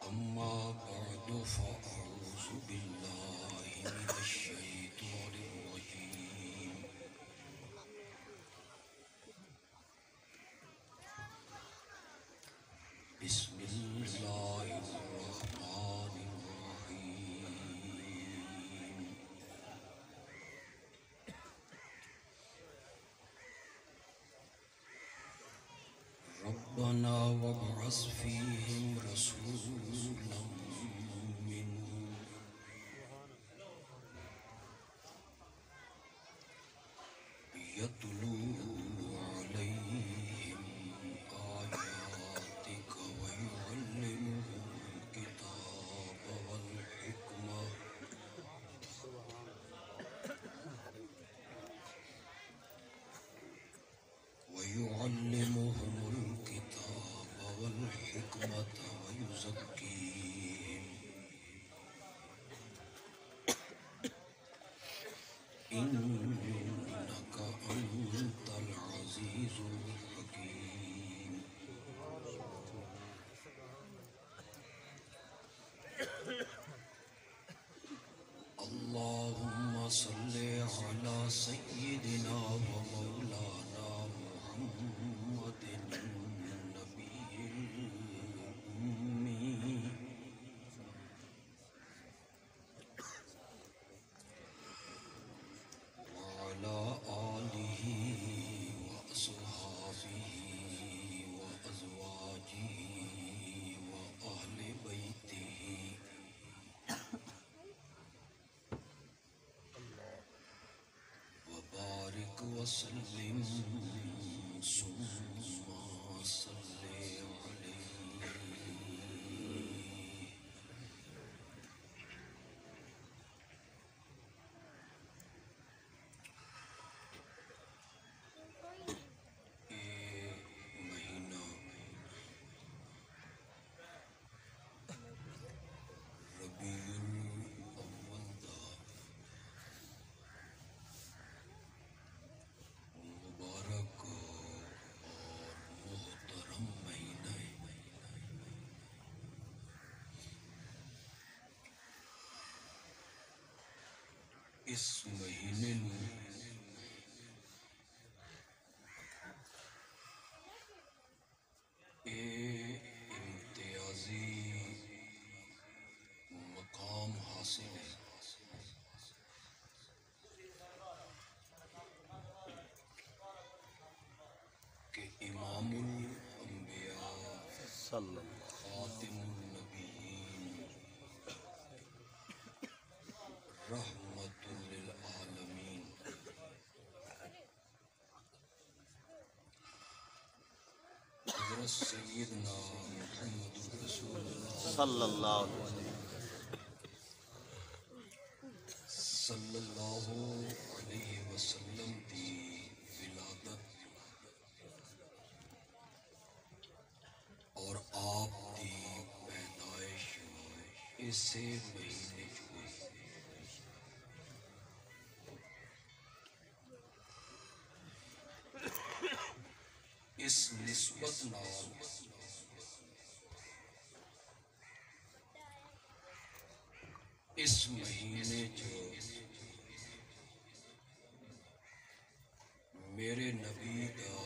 أما بعد فأعوذ بالله من الشيطان الرجيم بسم الله الرحمن الرحيم ربنا وابعث فيهم رسولا منهم يتلو عليهم آياتك ويعلمهم الكتاب والحكمة ويزكيهم إنك أنت العزيز الحكيم اللهم صل على سيدنا ومولانا محمد النبي الأمي وعلى آله وأصحابه وأزواجه وأهل بيته وبارك وسلم ثم صل عليه مہینہ ربیع الاول دا مبارک اور محترم مہینہ ہے۔ اس مہینے نو امتیازی مقام حاصل ہے کہ امام الانبیاء خاتم النبیین رحمت للعالمین حضرت سیدنا محمد رسول اللہ صلی اللہ علیہ وسلم صلی اللہ علیہ وسلم دی ولادت اور آپ دی پیدائش اسی مہینے چ ہوئی۔ اس نسبت نال اس مہینے چ میرے نبی دا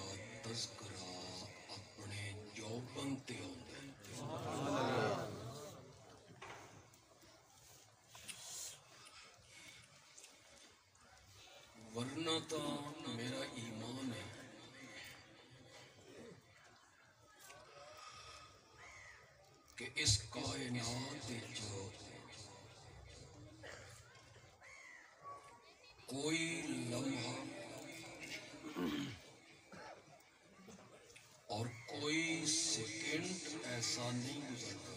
تذکرہ اپنے جوبن تے آندا ہے۔ ورنہ تا میرا ایمان ہے کہ اس کائنات وچ کوئی لمحہ اور کوئی سیکنڈ ایسا نہیں گزرتا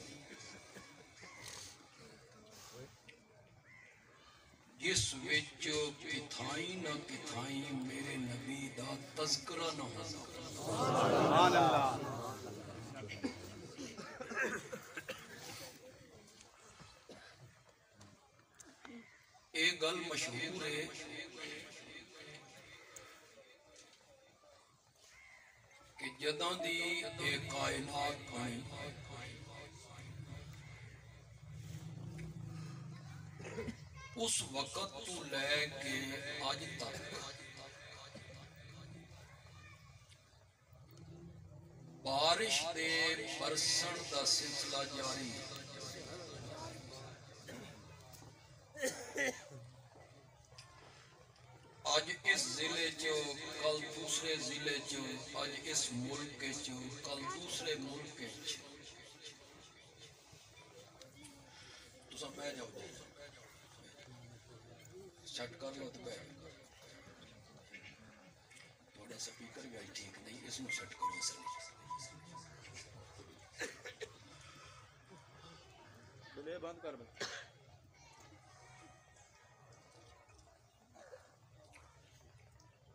جس وچ کتھائی نہ کتھائی میرے نبی دا تذکرہ نہ ہو۔ سبحان اللہ۔ ایک گل مشہور ہے کہ جداں دی ایک کائنات بنی اس وقت تو لے کے آج تک بارش دے برسن دا سلسلہ جاری ہے۔ آج اس ضلع چو کل دوسرے ضلع چو، آج اس ملک چو کل دوسرے ملک چو۔ تو سب بہ جاؤ سیٹ کر لو تو بہ تھوڑا سپیکر بھی آئی ٹھیک نہیں، اس میں سیٹ کرو سر بند کر دو۔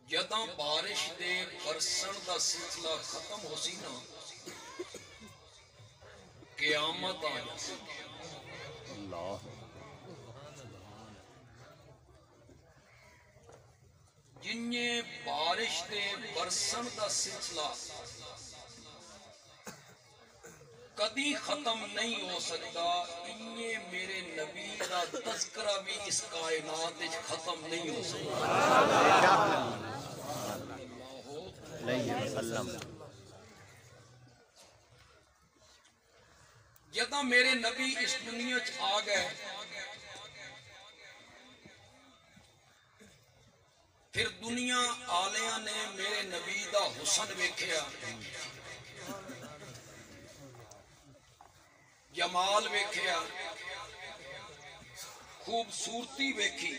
جداں بارش دے برسن دا سلسلہ ختم ہو سی نا، قیامت آ جاسی۔ اللہ جنہیں بارش دے برسن دا سلسلہ کدی ختم نہیں ہو سکتا، انہیں میرے نبی دا تذکرہ بھی اس کائنات وچ ختم نہیں ہو سکتا۔ جداں میرے نبی اس دنیا چ آ گئے، پھر دنیا آلیاں نے میرے نبی دا حسن ویکھیا، جمال ویکھیا، خوبصورتی ویکھی،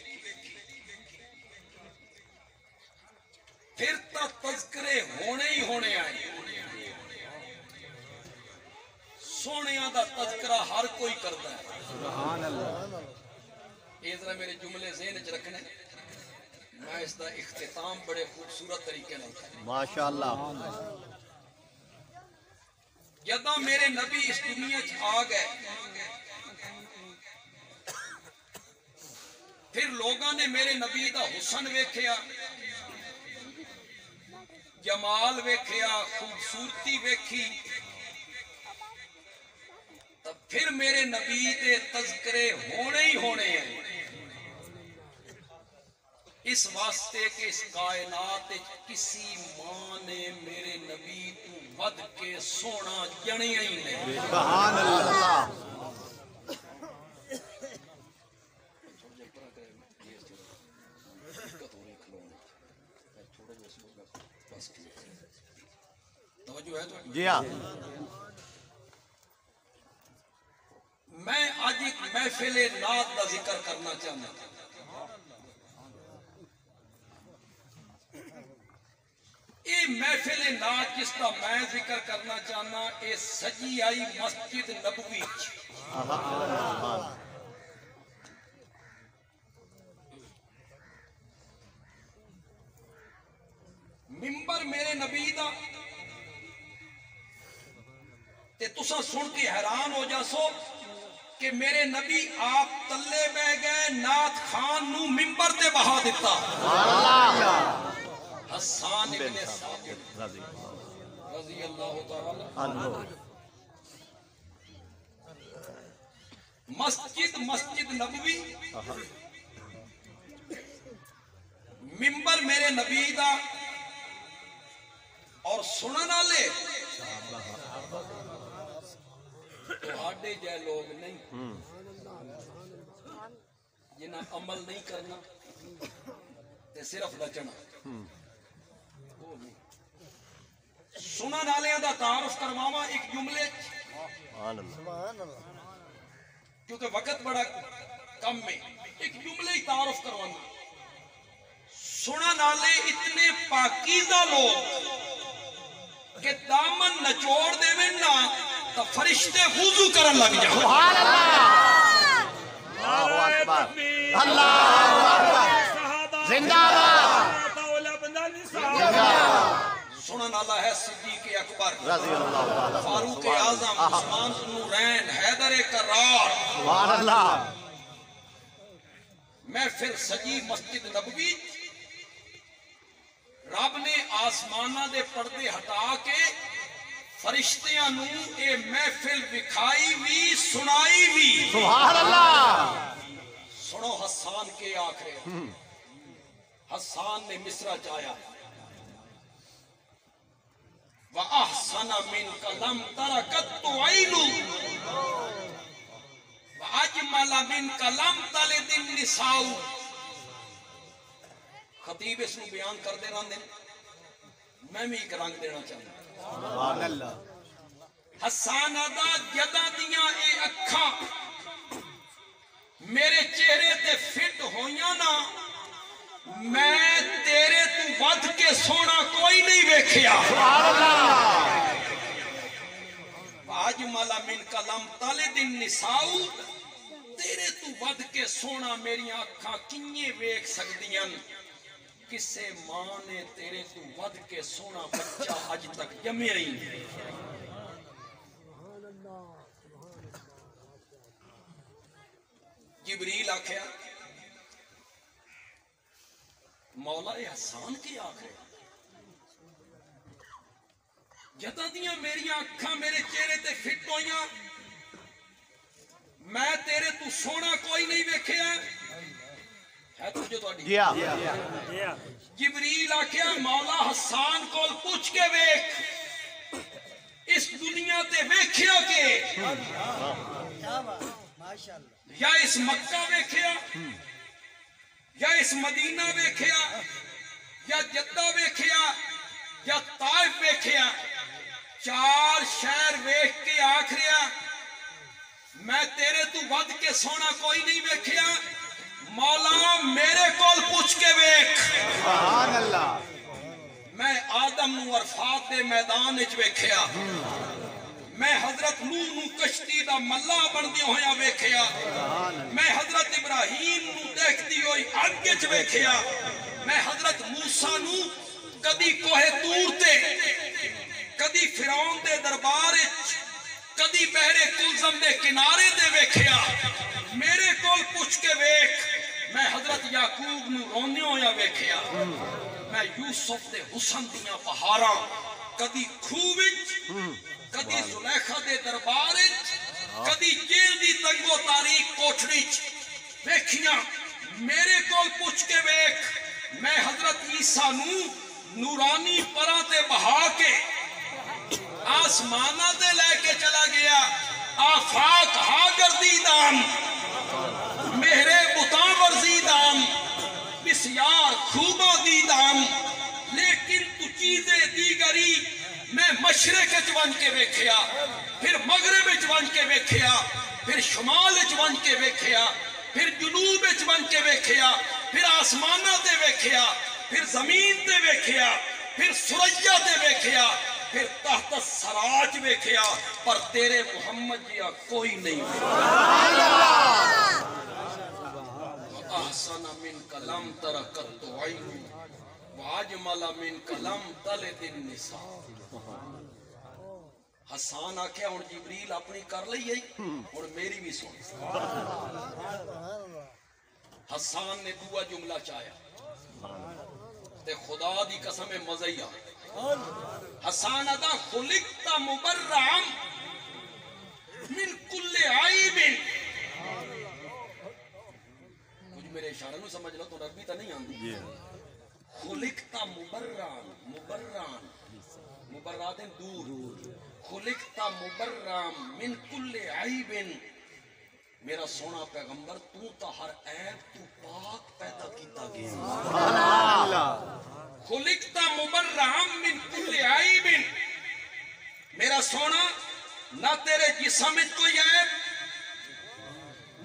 پھر تا تذکرے ہونے ہی ہونے آئے۔ سونیاں دا تذکرہ ہر کوئی کرتا ہے۔ سبحان اللہ۔ یہ ذرا میرے جملے ذہن وچ رکھنے، میں اس دا اختتام بڑے خوبصورت طریقے نال کروں۔ ماشاءاللہ۔ جداں میرے نبی اس دنیا چ آ گئے، پھر لوگاں نے میرے نبی دا حسن ویکھیا، جمال ویکھیا، خوبصورتی ویکھی، تب پھر میرے نبی دے تذکرے ہونے ہی ہونے ہیں۔ اس واسطے کہ اس کائنات کسی ماں نے میرے نبی تو ود کے سونا جنیا ہی نہیں۔ سبحان اللہ۔ جی ہاں، میں آج ایک محفل نعت کا ذکر کرنا چاہتا ہوں۔ یہ محفل نعت جس کا میں ذکر کرنا چاہنا، یہ سجی آئی مسجد نبوی۔ ممبر میرے نبی دا تے تساں سن کے حیران ہو جاسو کہ میرے نبی آپ تلے بہ گئے، نعت خان نو ممبر تے بہا دیتا۔ حسان ابن ثابت رضی اللہ تعالی عنہ۔ مسجد نبوی، ممبر میرے نبی دا، اور سنن والے تہاڈے جے لوگ نہیں جنہاں عمل نہیں کرنا تے صرف نچنا۔ سنن والے دا تعارف کرواواں ایک جملے، کیونکہ وقت بڑا کم میں ایک جملے ہی تعارف کروانا۔ سنن والے اتنے پاکیزہ لوگ کہ دامن نچوڑ دے نا تو فرشتے وضو کرن لگ جاؤ۔ سبحان اللہ۔ اللہ اکبر، اللہ اکبر، زندہ باد۔ سنن والا ہے صدیق اکبر رضی اللہ تعالی، فاروق اعظم، عثمان ذو النورین، حیدر کرار۔ سبحان اللہ۔ میں پھر سجی مسجد نبوی، رب نے آسمانہ دے پردے ہٹا کے فرشتیاں نو اے محفل وکھائی بھی سنائی بھی۔ سبحان اللہ۔ سنو حسان کے آخر حسان نے مصرع چایا وَأَحْسَنَ مِنْكَ لَمْ تَرَ قَطُّ عَيْنٌ وَأَجْمَلَ مِنْكَ لَمْ تَلِدِ النِّسَاءُ. خطیب اس کو بیان کر دے رہا دن میں بھی ایک رنگ دینا چاہتا ہوں. سبحان اللہ. حسان دا جدہ دیاں اے اکھاں میرے چہرے تے فٹ ہویاں نا میں تیرے تو ود کے سونا کوئی نہیں ویکھیا. واجمل من کلم تلد النساء تیرے تو ود کے سونا میری اکھاں کیے ویکھ سکدیاں. کسے ماں نے تیرے تو ود کے سونا بچہ اج تک جمیا ہی نہیں. جبریل آکھیا مولا حسان کی آخر جدہ دیاں میری آنکھاں میرے چہرے تے فٹ ہویاں میں تیرے تو سونا کوئی نہیں ویکھیا ہے تجھے تو جی ہاں. جبریل آکھیا مولا حسان کو پوچھ کے ویکھ اس دنیا تے ویکھیا کہ یا اس مکہ ویکھیا یا اس مدینہ ویکھیا یا جدہ ویکھیا یا طائف ویکھیا چار شہر ویکھ کے آکھریا میں تیرے تو ود کے سونا کوئی نہیں ویکھیا. مولا میرے کول پوچھ کے ویکھ. سبحان اللہ. میں آدم نو عرفات دے میدان وچ ویکھیا میں حضرت نوح نو کشتی دا ملا بندی ہویا ویکھیا میں حضرت ابراہیم نو دیکھتی ہوئی اگ وچ ویکھیا میں حضرت موسیٰ نو کدی کوہ طور تے کدی فرعون دے دربار وچ کدی بحر کلثم دے کنارے تے ویکھیا. میرے کول پوچھ کے ویکھ میں حضرت یعقوب نو روندے ہویا ویکھیا میں یوسف دے حسن دیاں پہاڑاں کدی کھوہ وچ کدی زلیخا دے دربار وچ کدی جیل دی تنگو تاریک کوٹھڑی وچ ویکھیاں. میرے کول پوچھ کے ویکھ میں حضرت عیسیٰ نو نورانی پراں تے بہا کے آسمانہ دے لے کے چلا گیا. آفاق ہا گردیدان مہرے بتاں ورزیدان بسیار خوبہ دیدان لیکن تو چیزیں دیگری میں مشرق چون کے ویکھیا پھر مغرب چون کے ویکھیا پھر شمال چون کے ویکھیا پھر جنوب چون کے ویکھیا پھر آسمانہ تے ویکھیا پھر زمین تے ویکھیا پھر سریا تے ویکھیا پھر تحت سراج ویکھیا پر تیرے محمد جیا کوئی نہیں. احسن من کلم تر قط عین واجمل من کلم تلد النساء. حسان آکھیا ہن جبریل اپنی کر لئی ہے اور میری بھی سن. حسان نے دعا جملہ چاہیا تے خدا دی قسم مزیا حسان ادا خلقت مبرعا من کل عیب. کچھ میرے اشارے نو سمجھ لو تو عربی تا نہیں آندی. خلقت مبرعا مبرعا مبرعات دور خلقت مبرعا من کل عیب. میرا سونا پیغمبر تو تا ہر عیب تو پاک پیدا کیتا گیا. خلقت مبرعا من کل عیب. میرا سونا نہ تیرے جسم وچ کوئی عیب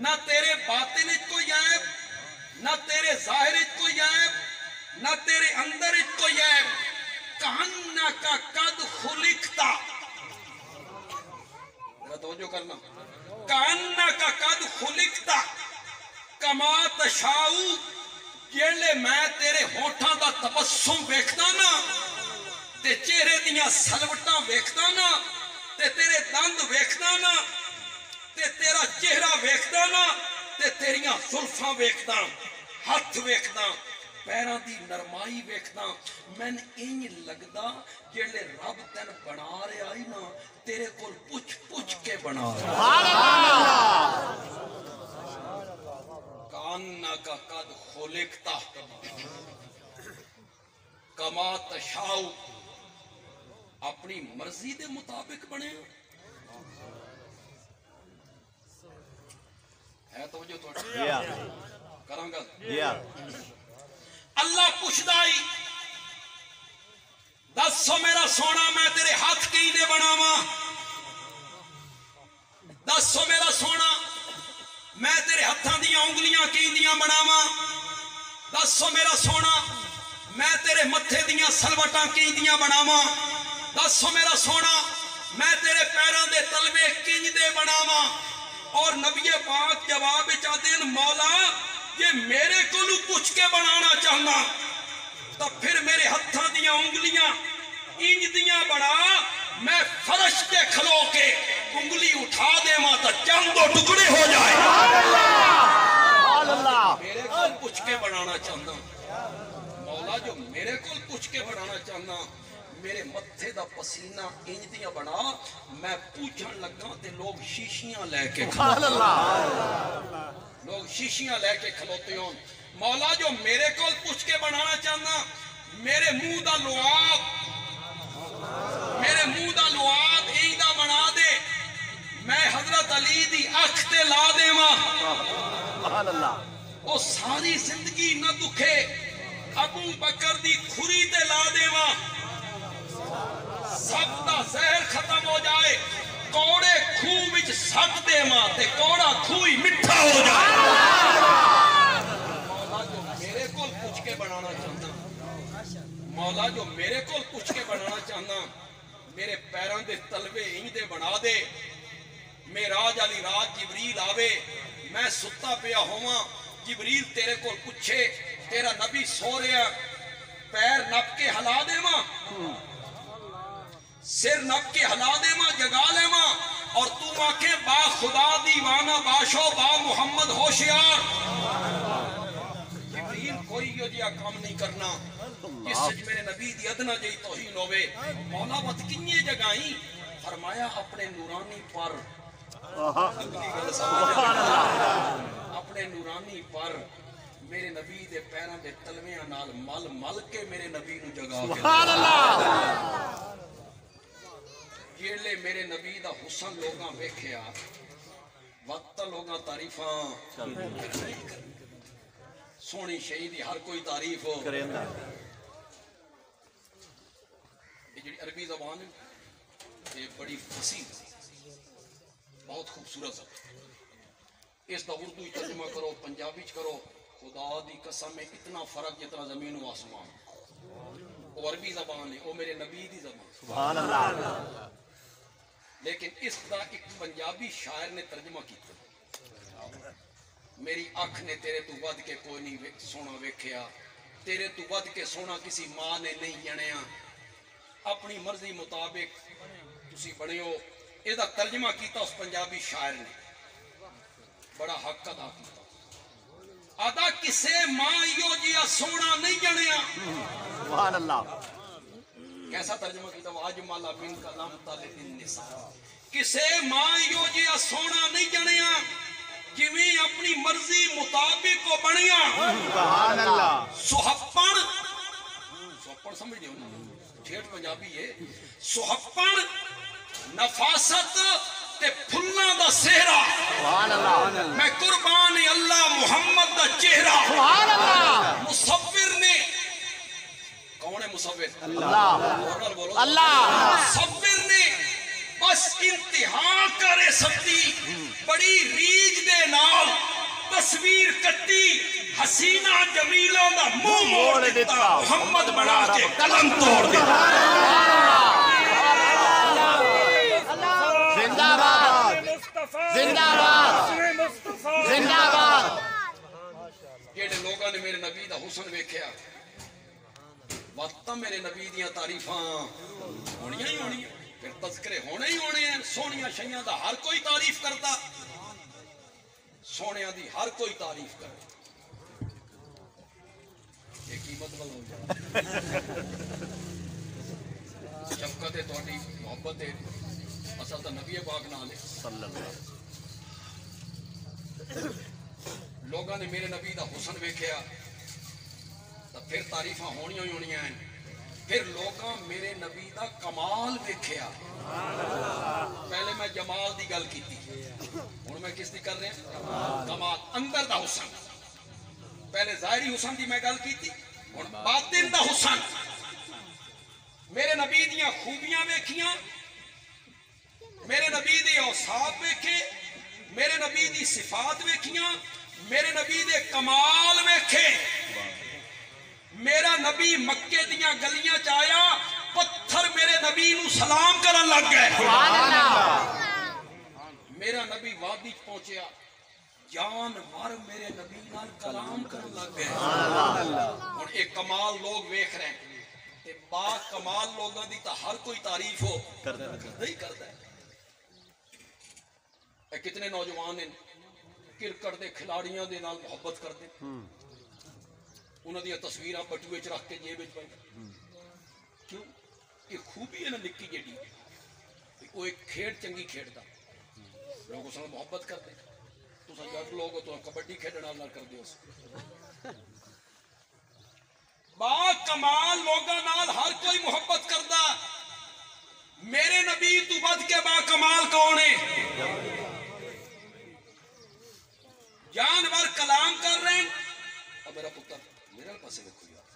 نہ تیرے باطن وچ کوئی عیب نہ تیرے ظاہر وچ کوئی عیب نہ تیرے اندر وچ کوئی عیب. کأنک قد خلقت توجہ کرنا کأنک قد خلقت کما تشاء. جیلے میں تیرے ہونٹاں دا تبسم ویکھدا نا تے چہرے دیاں سلوٹاں ویکھدا نا تے تیرے دند ویکھدا نا تے تیرا چہرہ ویکھدا نا تے تیریاں زلفاں ویکھدا ہاتھ ویکھدا پیراں دی نرمائی ویکھدا میں انج لگدا جیلے رب تین بنا رہا ہی نا تیرے کول پوچھ پوچھ کے بنا رہا. لقد خلقت کما تشاء، اپنی مرضی دے مطابق بنے ہے توجہ تو جی ہاں کراں گا جی ہاں اللہ پوچھدا ہی دسو میرا سونا میں تیرے ہاتھ کیندے بناواں، دسو میرا سونا میں تیرے ہتھاں دیاں انگلیاں کیندیاں بناواں، دسو میرا سونا میں تیرے متھے دیاں سلوٹاں کیندیاں بناواں، دسو میرا سونا میں تیرے پیراں دے تلوے کیندے بناواں۔ اور نبی پاک جواب چاہتے مولا یہ میرے کولو پوچھ کے بنانا چاہنا تو پھر میرے ہتھاں دیاں انگلیاں انج دیاں بنا، میں فرش تے کھلو کے انگلی اٹھا دے ماں تا چند دو ٹکڑے ہو جائے۔ میرے کول پوچھ کے بنانا چاہنا مولا، جو میرے کول پوچھ کے بنانا چاہنا، میرے متھے دا پسینہ انج دیاں بنا، میں پوچھن لگا تے لوگ شیشیاں لے کے لوگ شیشیاں لے کے کھلوتے ہوں۔ مولا جو میرے کول پوچھ کے بنانا چاہنا، میرے منہ دا لعاب اینج دا بنا دے، میں حضرت علی دی اکھ تے لا دے ماں، او ساری زندگی نہ دکھے، ابو بکر دی کھری تے لا دے ماں، سب دا زہر ختم ہو جائے، کوڑے کھوہ وچ سٹ دے ماں تے کوڑا کھوہ ہی مٹھا ہو جائے۔ مولا جو میرے کول پوچھ کے بنانا چاہنا، مولا جو میرے کول پوچھ کے بنانا چاہنا، میرے پیران دے تلوے انج دے بنا دے، معراج والی رات جبریل آوے، میں ستا پیا ہواں، جبریل تیرے کول پوچھے تیرا نبی سو رہا، پیر نپ کے ہلا دے ماں، سر نپ کے ہلا دے ماں، جگا لے ماں، اور تو آکھے با خدا دیوانہ باشو با محمد ہوشیار۔ جبریل کوئی یہ جیا کام نہیں کرنا جس سے میرے نبی دی ادنا جئی توہین ہوئے۔ مولا وقت کنیے جگائیں، فرمایا اپنے نورانی پر، اپنے نورانی پر میرے نبی دے پیران دے تلویاں نال مل مل کے میرے نبی نو جگا کے جیلے میرے نبی دا حسن لوگاں ویکھیا، وقت لوگاں تعریفاں سونی شہیدی ہر کوئی تعریف ہو۔ یہ جڑی عربی زبان ہے یہ بڑی فصیح بہت خوبصورت ہے، اس دا اردو ترجمہ کرو پنجابی کرو، خدا دی قسم میں اتنا فرق جتنا زمین و آسمان۔ وہ عربی زبان ہے، وہ میرے نبی دی زبان، سبحان اللہ، لیکن اس دا ایک پنجابی شاعر نے ترجمہ کیتا، میری آنکھ نے تیرے تو ود کے کوئی نہیں سونا ویکھیا، تیرے تو ود کے سونا کسی ماں نے نہیں جنیا، اپنی مرضی مطابق تسی بنے ہو۔ یہ دا ترجمہ کیتا اس پنجابی شاعر نے، بڑا حق ادا کیتا، ادا کسے ماں یو جیا سونا نہیں جنیا۔ سبحان اللہ، کیسا ترجمہ کیتا؟ واجمالا من کلام طالب النساء، کسے ماں یو جیا سونا نہیں جنیا جویں اپنی مرضی مطابق کو بنیا۔ سبحان اللہ، سہپن سمجھ دیو نا، ٹھیٹ پنجابی ہے، سہپن نفاست تے پھلاں دا سہرا، سبحان اللہ، میں قربان اللہ محمد دا چہرہ۔ سبحان اللہ، مصور نے، کون ہے مصور؟ اللہ، اللہ، مصور نے بس انتہا کرے سکتی، بڑی ریج دے نال تصویر کٹی، حسینہ جمیلہ دا منہ موڑ دیتا، محمد بنا کے قلم توڑ دیتا۔ زندہ باد، زندہ باد، زندہ باد۔ یہ لوگاں نے میرے نبی دا حسن ویکھیا، وقت میرے نبی دیاں تعریفاں ہونیاں ہی ہونیاں، پھر تذکرے ہونے ہی ہونے ہیں۔ سونیاں شیاں دا ہر کوئی تعریف کرتا، سونیاں دی ہر کوئی تعریف کرتا، یہ قیمت بل ہو جائے۔ شفقت ہے تہاڈی، محبت ہے، اصل تا نبی پاک نال ہے۔ صلی اللہ علیہ وسلم۔ لوگوں نے میرے نبی دا حسن ویکھیا تو پھر تعریفاں ہونیاں ہی ہونیاں ہیں. پھر لوگاں میرے نبی دا کمال ویکھیا. پہلے میں جمال دی گل کیتی, ہن میں کس دی کر رہا ہوں؟ کمال, اندر دا حسن. پہلے ظاہری حسن دی میں گل کیتی, ہن باطن دا حسن. میرے نبی دیاں خوبیاں ویکھیاں, میرے نبی دے اوصاف ویکھے, میرے نبی دی صفات ویکھیاں, میرے نبی دے کمال ویکھے. میرا نبی مکے دیاں گلیاں چایا, پتھر میرے نبی نو سلام کرن لگ گئے. میرا نبی وادی پہنچیا, جانور میرے نبی نال کلام کرن لگ گئے. اور ایک کمال لوگ ویکھ رہے ہیں, تے با کمال لوگوں دی تا ہر کوئی تعریف ہو نہیں کرتا ہے. اے کتنے نوجوان ہیں کرکٹ دے کھلاڑیاں دے نال محبت کرتے, انہاں دی تصویراں بٹوے چ رکھ کے جیب وچ پائی. کیوں؟ یہ خوبی ہے نا نکی جیڑی, وہ ایک کھیڈ چنگی کھیڈدا, لوگ اس نال محبت کرتے. تساں جگ لوگ ہو تو کبڈی کھیڈن نال کردے ہو. با کمال لوگاں نال ہر کوئی محبت کردا. میرے نبی تو بد کے با کمال کون ہے؟ جانور کلام کر رہے ہیں, اور میرا پتر میرے پاسے دیکھو یار,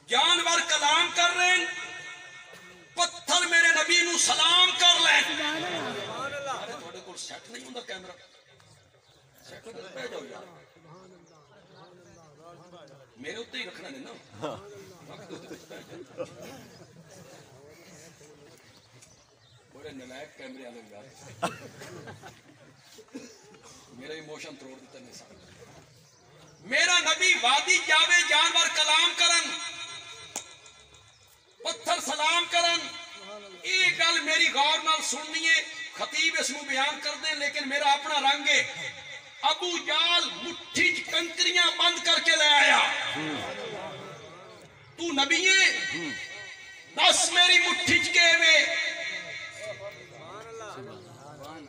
جانور کلام کر رہے ہیں, پتھر میرے نبی نو سلام کر لیں. ارے تھوڑے کول سیٹ نہیں ہوندا کیمرہ, سیٹ ہو کے پہ جاؤ یار, میرے اتنے ہی رکھنا نہیں نا. بڑے نلائق کیمرے والے یار, میرا ایموشن توڑ دیتا نہیں سارا. میرا نبی وادی جاوے, جانور کلام کرن, پتھر سلام کرن. یہ گل میری غور نال سننی ہے, خطیب اس کو بیان کر دیں, لیکن میرا اپنا رنگ ہے. ابو جال مٹھی چ کنکریاں بند کر کے لے آیا. تو نبی ہے, دس میری مٹھی چ کے وے,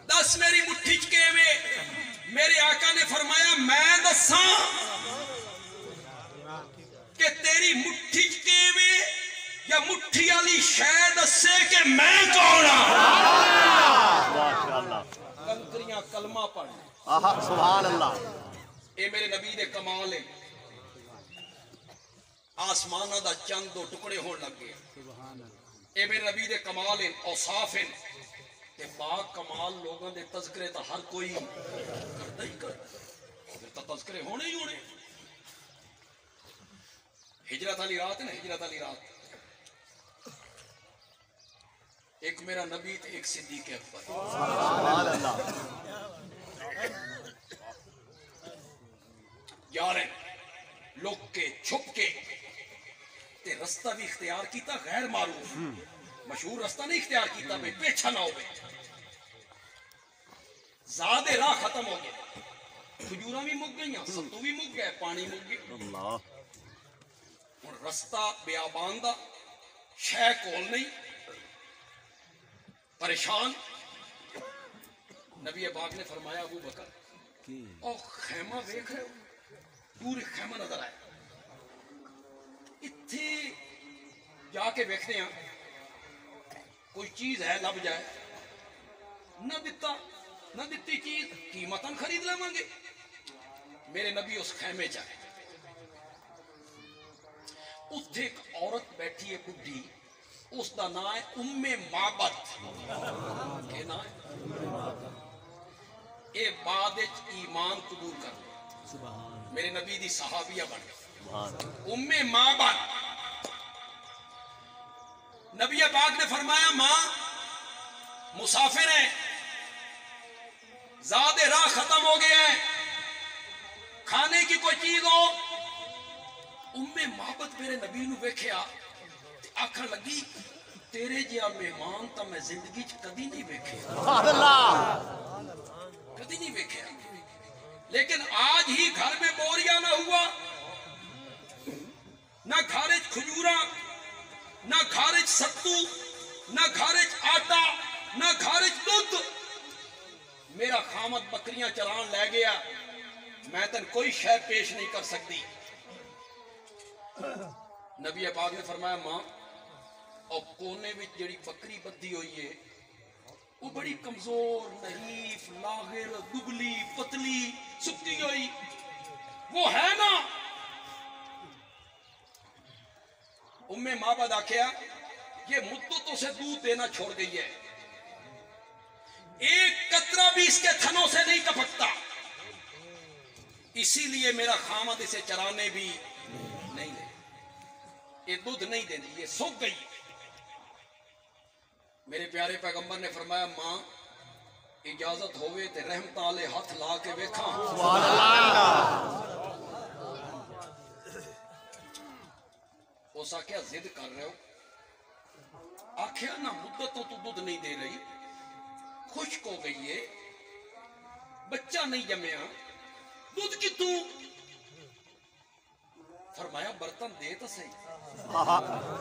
دس میری مٹھی چ کے وے. میرے آقا نے فرمایا میں دساں کہ تیری مٹھی چ کے وے یا مٹھی والی شے دسے کہ میں کون ہاں. کنکریاں کلمہ پڑھ, سبحان اللہ. اے میرے نبی دے کمال ہیں. آسمانہ دا چند دو ٹکڑے ہون لگ گئے. اے میرے نبی دے کمال ہیں, اوصاف ہیں. کہ با کمال لوگوں دے تذکرے تا ہر کوئی کرتا ہی کرتا, پھر تا تذکرے ہونے ہی ہونے. ہجرت والی رات ہے نا, ہجرت والی رات, ایک میرا نبی تے ایک صدیق اکبر. سبحان اللہ. جا رہے لوگ کے چھپ کے, تے رستہ بھی اختیار کیتا غیر معروف, مشہور رستہ نہیں اختیار کیتا بھئی پیچھا نہ ہو گئے. زیادہ راہ ختم ہو گئے, کھجوراں بھی مک گئیاں, ستو بھی مک گئے, پانی مک گئے. اللہ. اور رستہ بیابان دا, شے کول نہیں, پریشان. نبی پاک نے فرمایا ابو بکر او خیمہ دیکھ رہے ہو, دور ایک خیمہ نظر آیا, اتھے جا کے دیکھتے ہیں کوئی چیز ہے لب جائے. نہ دیتا نہ دیتی چیز قیمتاً خرید لے مانگے. میرے نبی اس خیمے چاہے, اتھے ایک عورت بیٹھی ہے بڈھی, اس دا نام ہے ام معبد. کہ نام ہے اے بعد ایمان قبول کر لے, میرے نبی دی صحابیہ بن گئی ام معبد. نبی پاک نے فرمایا ماں مسافر ہیں, زیادہ راہ ختم ہو گیا ہے, کھانے کی کوئی چیز ہو. ام معبد میرے نبی نو ویکھیا تے آکھن لگی تیرے جیا مہمان تا میں زندگی چ کدی نہیں ویکھے, کدی نہیں ویکھیا. لیکن آج ہی گھر میں بوریا نہ ہوا, نہ گھارج کھجورا, نہ گھارج ستو, نہ گھارج آٹا, نہ گھارج دودھ. میرا خامد بکریاں چران لے گیا, میں تن کوئی شے پیش نہیں کر سکتی. نبی پاک نے فرمایا ماں اور کونے میں جڑی بکری بدھی ہوئی ہے وہ بڑی کمزور نحیف لاغر دبلی پتلی سکی ہوئی وہ ہے نا. ام مابد آکھیا یہ مدتوں سے دودھ دینا چھوڑ گئی ہے, ایک قطرہ بھی اس کے تھنوں سے نہیں ٹپکتا, اسی لیے میرا خامد اسے چرانے بھی نہیں دے, یہ دودھ نہیں دینی, یہ سوکھ گئی. میرے پیارے پیغمبر نے فرمایا ماں اجازت ہوئے تے رحمت آلے ہاتھ لا کے ویکھاں. سبحان اللہ. اس آکھیا ضد کر رہے ہو, آکھیا نہ مدتوں تو دودھ نہیں دے رہی, خشک ہو گئی ہے, بچہ نہیں جمیا, دودھ کی تو فرمایا برتن دے تو صحیح.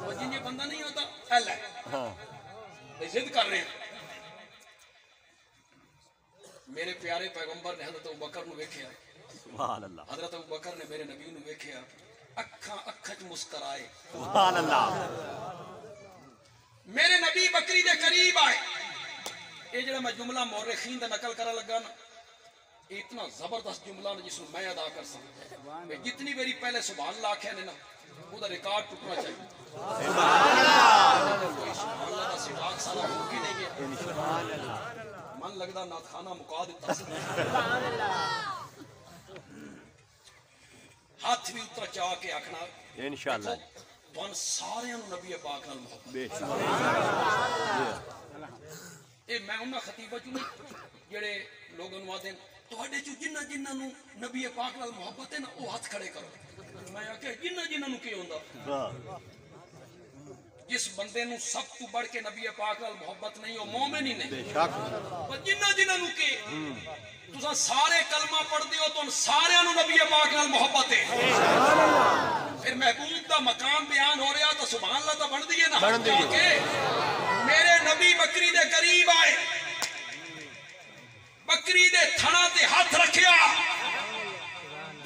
وہ جن یہ بندہ نہیں ہوتا ایل ہے ضد کر رہے ہیں. میرے پیارے پیغمبر نے حضرت ابوبکر نو ویکھیا, سبحان اللہ. حضرت ابوبکر نے میرے نبی نو ویکھیا, اکھاں اکھچ مسکرائے. سبحان اللہ. میرے نبی بکری دے قریب آئے. یہ جڑا میں جملہ مورخین دا نقل کرا لگا نا, اتنا زبردست جملہ نا جس میں ادا کر سکتا, میں جتنی باری پہلے سبحان اللہ آکھیا نے نا وہ دا ریکارڈ ٹوٹنا چاہیے. سبحان اللہ. کوئی سبحان اللہ دا سباق سارا ہو کے نہیں گیا, من لگدا نات خانہ مکا دیتا سی. ہاتھ بھی اترا چاہ کے آکھنا انشاءاللہ تو سارے نبی پاک نال محبت. بے شک. اے میں انہاں خطیبہ چوں جڑے لوگوں نو آدھے تواڈے چوں جنہ جنہ نو نبی پاک نال محبت ہے نا وہ ہاتھ کھڑے کرو. میں آکھیا جنہ جنہ نو کی ہوندا, جس بندے نو سب تو بڑھ کے نبی پاک نال محبت نہیں وہ مومن ہی نہیں. بے شک. پر جنہ جنہ نو کی تساں سارے کلمہ پڑھ دیو تو سارے نو نبی پاک نال محبت ہے. پھر محبوب دا مقام بیان ہو رہا تو سبحان اللہ تو بن دیئے نا. بن دیئے. میرے نبی بکری دے قریب آئے, بکری دے تھنا تے ہاتھ رکھیا,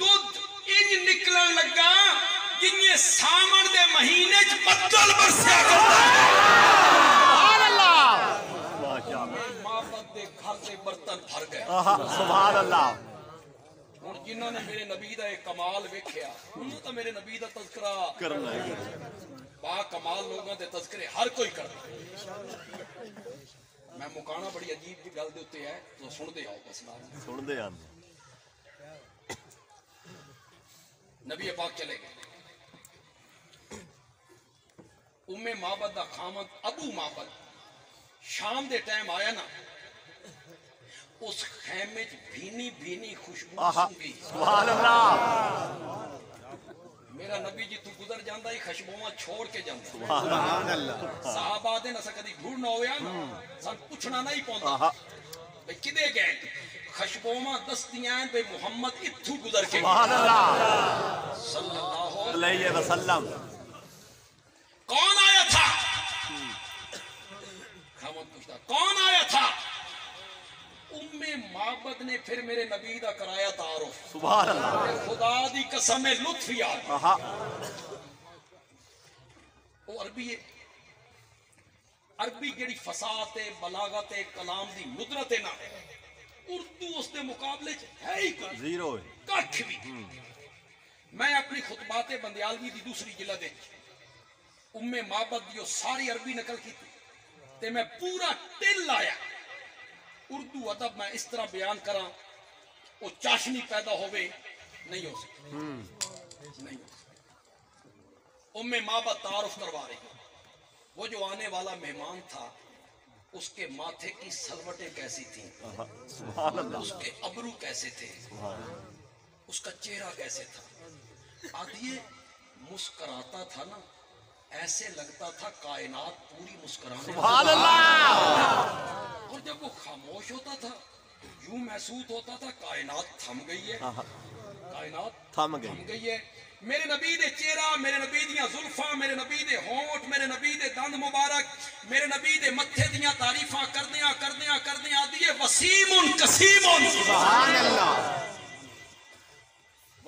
دودھ انج نکلن لگا جنہیں سامن دے مہینے چ بدل برسیا کرتا ہے. سبحان اللہ. ماشاءاللہ. محبت دے گھر دے برتن بھر گئے. سبحان اللہ. ہن جنہوں نے میرے نبی دا ایک کمال ویکھیا انہوں تو میرے نبی دا تذکرہ کرنا ہے. با کمال لوگوں دے تذکرے ہر کوئی کرتا. میں مکانا بڑی عجیب جی گل دے اوتے ہے تو سن دے آؤ بس نال. سن دے آن. نبی پاک چلے گئے. ام معبد دا خامد ابو معبد شام دے ٹائم آیا نا, اس خیمے چ بھینی بھینی خوشبو سنگی. سبحان اللہ. میرا نبی جی تو گزر جاندہ ہی خشبوواں چھوڑ کے جاندہ. سبحان اللہ. صحابہ دے نہ کدی ڈھونڈنا ہویا نا سن پوچھنا نہیں پوندا بھئی کدے گئے, خشبوواں دستیاں بھئی محمد اتھو گزر کے. سبحان اللہ صلی اللہ علیہ وسلم. کون آیا تھا؟ خامد پوچھتا کون آیا تھا؟ ام معبد نے پھر میرے نبی دا کرایا تعارف. سبحان اللہ. خدا دی قسم لطف یاد. وہ عربی ہے, عربی جڑی فصاحت بلاغت کلام دی ندرت ہے نا, اردو اس دے مقابلے ہے ہی کوئی زیرو کچھ بھی. میں اپنی خطبات بندیالوی دی دوسری جلد ام معبد دی ساری عربی نقل کی تے میں پورا ٹل لایا. اردو ادب میں اس طرح بیان کراں وہ چاشنی پیدا ہوئے نہیں ہو سکتی. نہیں ہو سکتی. ام معبد تعارف کروا رہی, وہ جو آنے والا مہمان تھا اس کے ماتھے کی سلوٹیں کیسی تھیں, سبحان اللہ. اس کے ابرو کیسے تھے, اس کا چہرہ کیسے تھا. آدھیے مسکراتا تھا نا ایسے لگتا تھا کائنات پوری مسکرانے. سبحان اللہ. اور جب وہ خاموش ہوتا تھا یوں محسوس ہوتا تھا کائنات تھم گئی ہے, کائنات تھم گئی ہے. میرے نبی دے چہرہ, میرے نبی دیاں زلفاں, میرے نبی دے ہونٹ, میرے نبی دے دند مبارک, میرے نبی دے متھے دیاں تعریفاں کردیاں آدھی ہے وسیم کسیم. سبحان اللہ.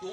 2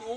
2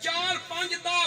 4, 5, 10,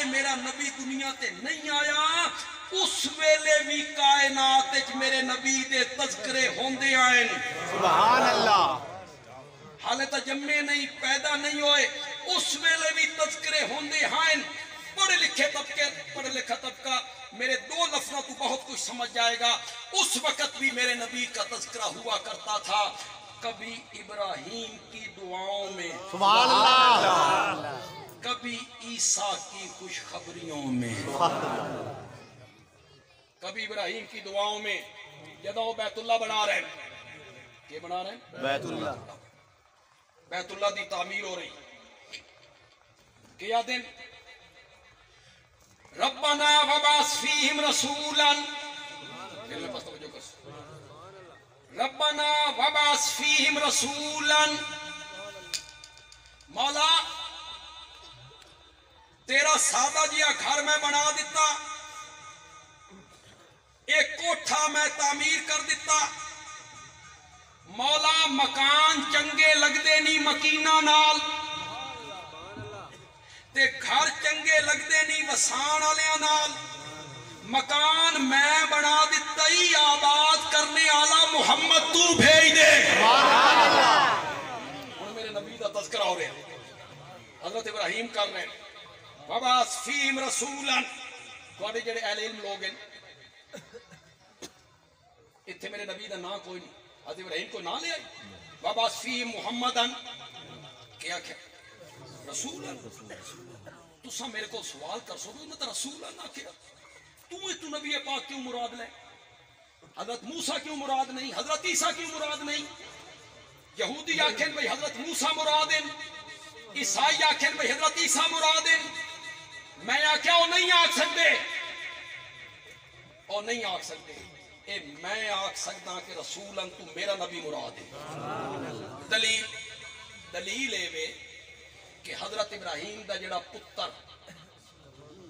حالے میرا نبی دنیا تے نہیں آیا اس ویلے بھی کائنات وچ میرے نبی دے تذکرے ہوندے آئے سبحان اللہ حالے تا جمے نہیں پیدا نہیں ہوئے اس ویلے بھی تذکرے ہوندے ہیں پڑھے لکھا طبقہ میرے دو لفظوں تو بہت کچھ سمجھ جائے گا اس وقت بھی میرے نبی کا تذکرہ ہوا کرتا تھا کبھی ابراہیم کی دعاؤں میں سبحان اللہ کبھی عیسیٰ کی خوشخبریوں میں کبھی ابراہیم کی دعاؤں میں جدہ وہ بیت اللہ بنا رہے ہیں کیا بنا رہے ہیں بیت اللہ دی تعمیر ہو رہی کیا دن ربنا وبعث فیہم رسولا ربنا وبعث فیہم رسولا مولا تیرا سادہ جیا گھر میں بنا دیتا ایک کوٹھا میں تعمیر کر دیتا مولا مکان چنگے لگ دے نہیں مکینہ نال تے گھر چنگے لگ دے نہیں وسان آلیاں نال مکان میں بنا دیتا ہی آباد کرنے آلا محمد تو بھیج دے اور میرے نبی دا تذکرہ ہو رہے ہیں حضرت ابراہیم کر رہے ہیں وَبَعَثْ فِيهِمْ رَسُولًا کوئی جڑے اہل علم لوگ ہیں اتھے میرے نبی دا نا کوئی نہیں حضرت ابراہیم کو نا لے آئی وَبَعَثْ فِيهِمْ مُحَمَّدًا کیا رسولا تو سا میرے کو سوال کر سو میں تو رسولا نہ کیا تو نبی پاک کیوں مراد لے حضرت موسیٰ کیوں مراد نہیں حضرت عیسیٰ کیوں مراد نہیں یہودی آکھیں بھئی حضرت موسیٰ مراد ہیں عیسائی آکھیں بھئی حضرت عیسیٰ مراد ہیں میں آکھیا وہ نہیں آکھ سکتے اور نہیں آکھ سکتے اے میں آکھ سکتا کہ رسولاً تو میرا نبی مراد ہے دلیل اے کہ حضرت ابراہیم دا جڑا پتر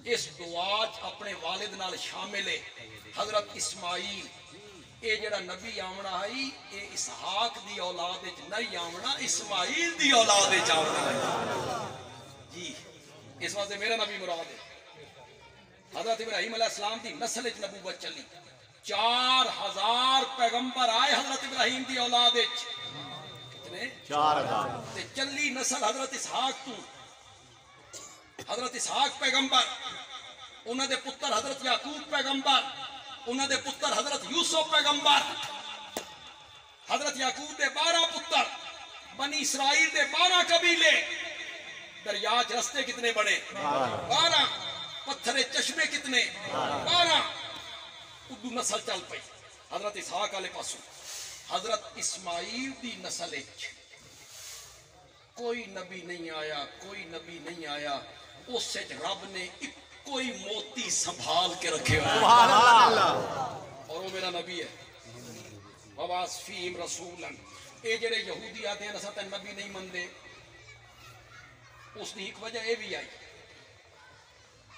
اس دعاج اپنے والد نال شامل ہے حضرت اسماعیل اے جڑا نبی آمنا ہے اے اسحاق دی اولاد نہیں آمنا اسماعیل دی اولاد آمنا ہے جی اس واسطے میرا نبی مراد ہے حضرت ابراہیم علیہ السلام دی نسل نبوت چلی 4000 پیغمبر آئے حضرت ابراہیم دی اولاد کتنے 4000 چلی نسل حضرت اسحاق تو حضرت اسحاق پیغمبر انہوں دے پتر حضرت یعقوب پیغمبر انہوں دے پتر حضرت یوسف پیغمبر حضرت یعقوب دے 12 پتر بنی اسرائیل دے 12 قبیلے دریاچ رستے کتنے بڑے 12 پتھر چشمے کتنے 12 اردو نسل چل پئی حضرت اسحاق والے پاسوں حضرت اسماعیل دی نسل کوئی نبی نہیں آیا اس سے رب نے کوئی موتی سنبھال کے رکھے اور وہ میرا نبی ہے وَبَعَثْ فِيهِمْ رَسُولًا اے جڑے یہودی آتے ہیں نسا تے نبی نہیں مندے اس دی ایک وجہ اے بھی آئی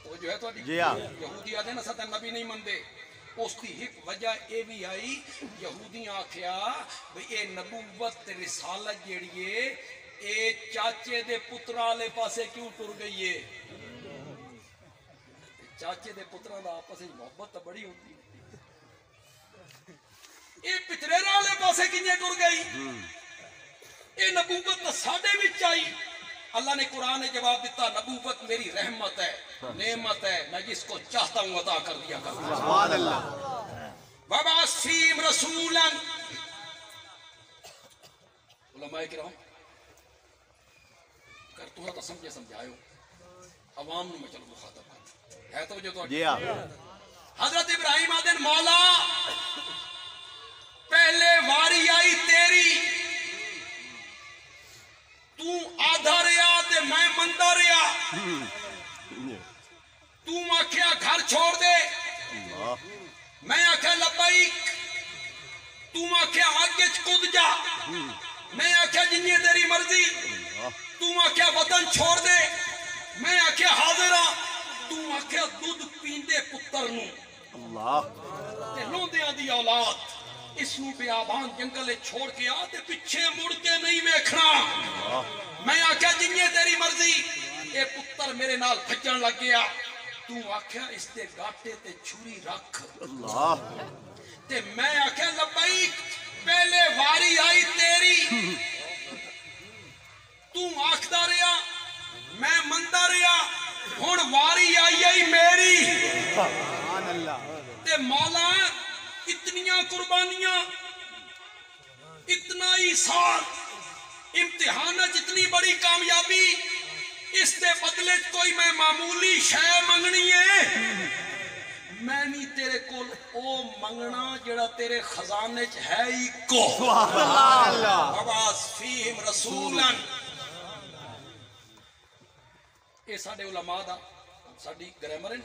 وہ جو ہے تو یہودی آتے ہیں نسا تے نبی نہیں مندے اس دی ایک وجہ اے بھی آئی یہودی آکھیا بھئی اے نبوت رسالت جیڑیے اے چاچے دے پترہ لے پاسے کیوں ٹر گئی ہے چاچے دے پترہ دا آپس محبت بڑی ہوتی ہے اے پتریرہ لے پاسے کنجے ٹر گئی اے نبوت ساڑے بھی چاہی اللہ نے قرآن نے جواب دیتا نبوت میری رحمت ہے نعمت ہے میں جس کو چاہتا ہوں عطا کر دیا کرتا ہوں سبحان اللہ وَبَعَثْ فِيهِمْ رَسُولًا علماء کرام کر تو سمجھائیو عوام میں چلو مخاطب ہے تو جو تو حضرت ابراہیم آدن مولا پہلے واری آئی تیری تو آدھا رہا تے میں مندہ رہا تو آکھیا گھر چھوڑ دے میں آکھیا لبائک تو آکھیا آگے کود جا میں آکھیا جنہیں تیری مرضی تو آکھیا وطن چھوڑ دے میں آکھیا حاضرہ تو آکھیا دودھ پیندے پتر نو تے لوندیاں دی اولاد اس نو بیابان جنگلے چھوڑ کے آتے پچھے مڑ کے نہیں ویکھنا میں آکھیا جنہیں تیری مرضی اے پتر میرے نال بھجن لگ گیا تو آکھیا اس دے گاٹے تے چھری رکھ اللہ تے میں آکھیا لبیک پہلے واری آئی تیری تو آکھدا رہیا میں مندا رہیا ہن واری آئی میری سبحان اللہ تے مولا اتنیاں قربانیاں اتنا ایثار امتحان جتنی بڑی کامیابی اس دے بدلے کوئی میں معمولی شے منگنی ہے میں نہیں تیرے کول او منگنا جڑا تیرے خزانے چ ہے ہی کو سبحان اللہ وبعث فیہم رسولا اے ساڈے علماء دا ساڈی گرامر ہے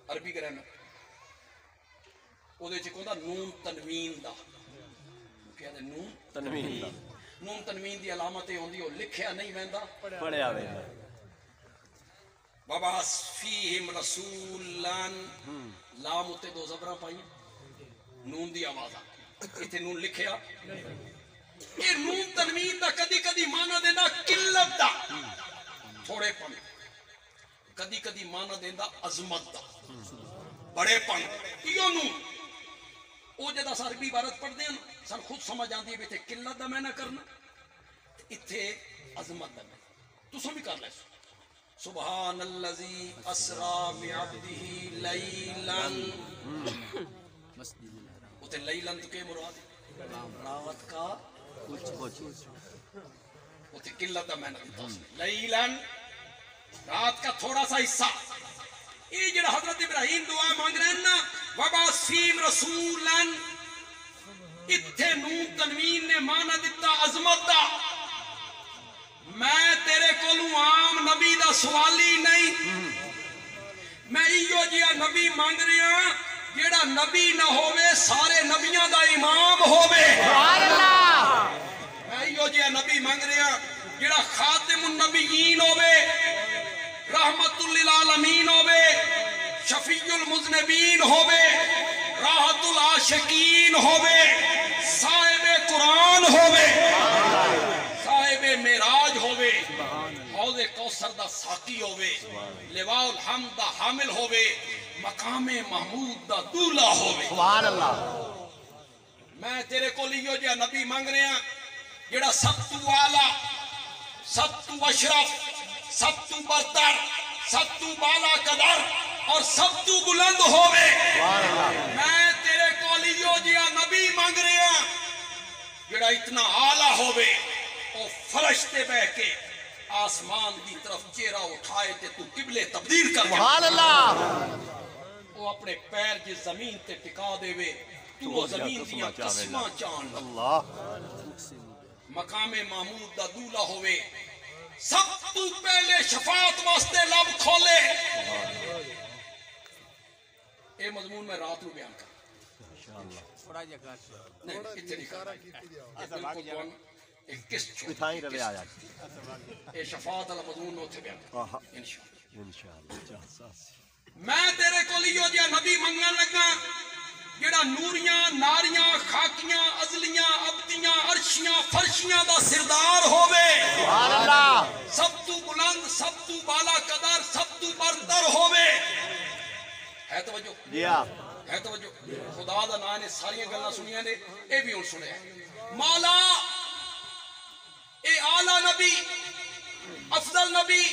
عربی گرامر او دے چ کہندا نون تنوین دا کہندے نون تنوین دی علامت یہ ہوندی او لکھیا نہیں ویندا پڑھیا ویندا وبعث فیہم رسولا لام اتے دو زبراں پائی نون دی آواز آ ایتھے نون لکھیا یہ نون تنوین دا کدی کدی معنی دیندا قلت دا تھوڑے پن کدی کدی معنی دیندا عظمت دا بڑے پن ایو نون او جدا سر بھی عبارت پڑھدے ہیں سن خود سمجھ آندی ہے تے قلت دا میں نہ کرنا ایتھے عظمت دا میں تساں بھی کر لے سبحان الذی اسرا بعبدہ لیلا اوتے لیلا تو کہ مراد رات کا اوتے قلت دا میں نہ لیلا رات کا تھوڑا سا حصہ یہ جڑا حضرت ابراہیم دعا مانگ رہے ہیں نا وبعث فیہم رسولا اتھے نون تنوین نے مانا دیتا عظمت دا میں تیرے کولوں عام نبی دا سوالی نہیں میں ایو جیا نبی مانگ رہا جیڑا نبی نہ ہووے سارے نبیاں دا امام ہووے میں ایو جیا نبی مانگ رہا جیڑا خاتم النبیین ہووے رحمت للعالمین ہووے شفیع المذنبین ہووے راحت العاشقین ہووے صاحب قرآن ہووے صاحب معراج ہووے حوض کوثر دا ساقی ہووے لواء الحمد دا حامل ہووے مقام محمود دا دولہ ہووے سبحان اللہ میں تیرے کو لیو جا نبی مانگ رہے ہیں جڑا سب تو اعلیٰ سب تو اشرف سب تو برتر سب تو بالا قدر اور سب تو بلند ہووے میں تیرے کو لیو جا نبی مانگ رہے ہیں جڑا اتنا اعلیٰ ہووے اور فرشتے بہ کے آسمان کی طرف چہرہ اٹھائے تے تو قبلے تبدیل کر سبحان اللہ وہ اپنے پیر جی زمین تے ٹکا دے وے تو وہ زمین دیا قسمہ چان اللہ مقام محمود دا دولہ ہوئے سب تو پہلے شفاعت واسطے لب کھولے اے مضمون میں رات میں بیان کر نہیں اتنے نہیں کر ایک کس بتائیں روے آیا اے شفاعت اللہ مضمون میں اتنے بیان کر انشاءاللہ انشاءاللہ میں تیرے کو لیو جا نبی منگن لگا جڑا نوریاں ناریاں خاکیاں ازلیاں ابدیاں عرشیاں فرشیاں دا سردار ہووے سبحان اللہ سب تو بلند سب تو بالا قدر سب تو برتر ہووے ہے توجہ جیا ہے توجہ خدا دا نام نے ساری گلاں سنیاں نے اے بھی ہن سنیا مولا اے اعلی نبی افضل نبی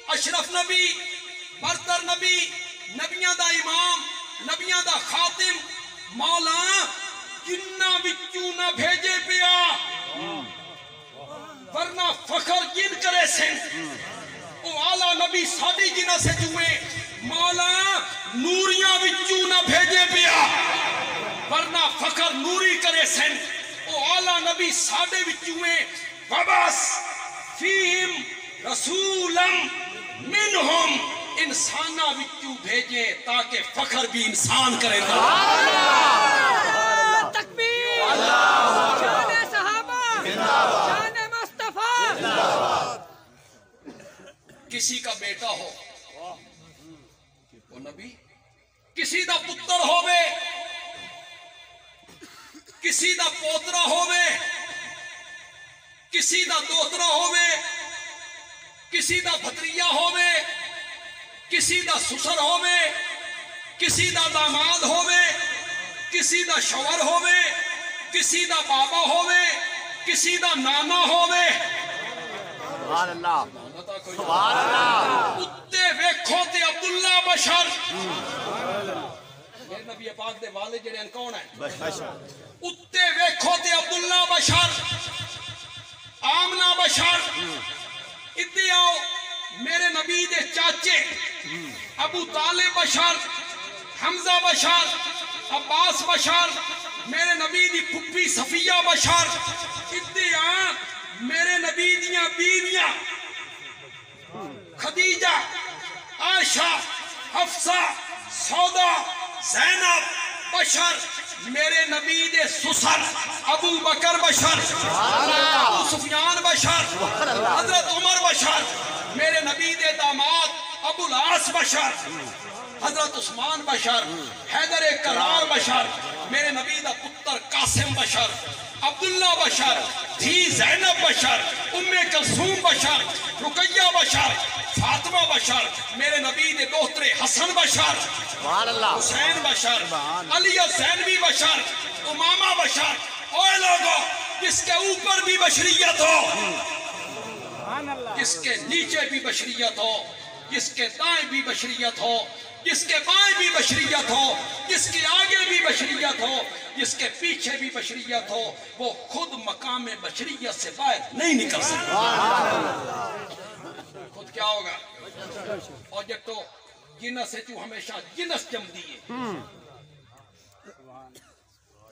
اشرف نبی برتر نبی نبیاں دا امام نبیاں دا خاتم مولا جنہ وچوں نہ بھیجے پیا ورنہ فخر جن کرے سن او اعلی نبی ساڈی جنہ سے جوئے مولا نوریاں وچوں نہ بھیجے پیا ورنہ فخر نوری کرے سن او اعلی نبی ساڈے وچوں وبس فیہم رسولا منہم انسانہ وچوں بھیجے تاکہ فخر بھی انسان کرے گا تکبیر شان صحابہ شان مصطفیٰ کسی کا بیٹا ہو وہ نبی کسی دا پتر ہووے کسی دا پوترا ہووے کسی دا دوترا ہووے کسی دا بھتریا ہووے کسی دا سسر ہووے، کسی دا داماد ہووے، کسی دا شوہر ہووے، کسی دا بابا ہووے، کسی دا نانا ہووے، سبحان اللہ سبحان اللہ اتے ویکھو تے عبداللہ بشر میرے نبی پاک دے والد جڑے کون ہیں؟ بشر اتے ویکھو تے عبداللہ بشر، آمنہ بشر، ادھے آؤ میرے نبی دے چاچے ابو طالب بشر، حمزہ بشر، عباس بشر، میرے نبی دی پھپھی صفیہ بشر، ادھے آؤ میرے نبی دیاں بیویاں خدیجہ، عائشہ، حفصہ، سودا، زینب بشر، میرے نبی دے سسر ابو بکر بشر، ابو سفیان بشر، حضرت عمر بشر، میرے نبی دے داماد ابو العاص بشر، حضرت عثمان بشر، حیدر کرار بشر، میرے نبی دا پتر قاسم بشر، عبداللہ بشر، دھی زینب بشر، ام کلثوم بشر، رقیہ بشر، فاطمہ بشر، میرے نبی دے دوہترے حسن بشر، سبحان اللہ حسین بشر، علی زینوی بشر، امامہ بشر، اوے لوگو جس کے اوپر بھی بشریت ہو، جس کے نیچے بھی بشریت ہو، جس کے دائیں بھی بشریت ہو، جس کے بائیں بھی بشریت ہو، جس کے آگے بھی بشریت ہو، جس کے پیچھے بھی بشریت ہو، وہ خود مقام بشریت سے باہر نہیں نکل سکتا۔ خود کیا ہوگا؟ اور جب تو جنہ سے تو ہمیشہ جنس جم دیئے،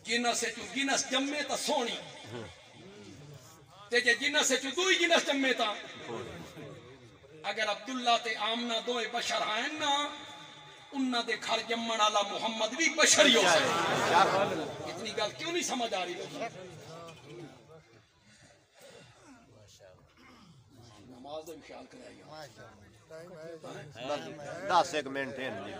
جنہ سے تو جنس جمے تا سونی، تے جنہ سے تو دوئی جنس جمے تا، اگر عبداللہ تے آمنہ دوئے بشر آئیں نا، انہاں دے گھر جمن والا محمد بھی بشر ہی ہو سکتا۔ اتنی گل کیوں نہیں سمجھ آ رہی لوگ؟ نماز دا بھی خیال کرائے گا۔ 10 منٹ ہیں جی۔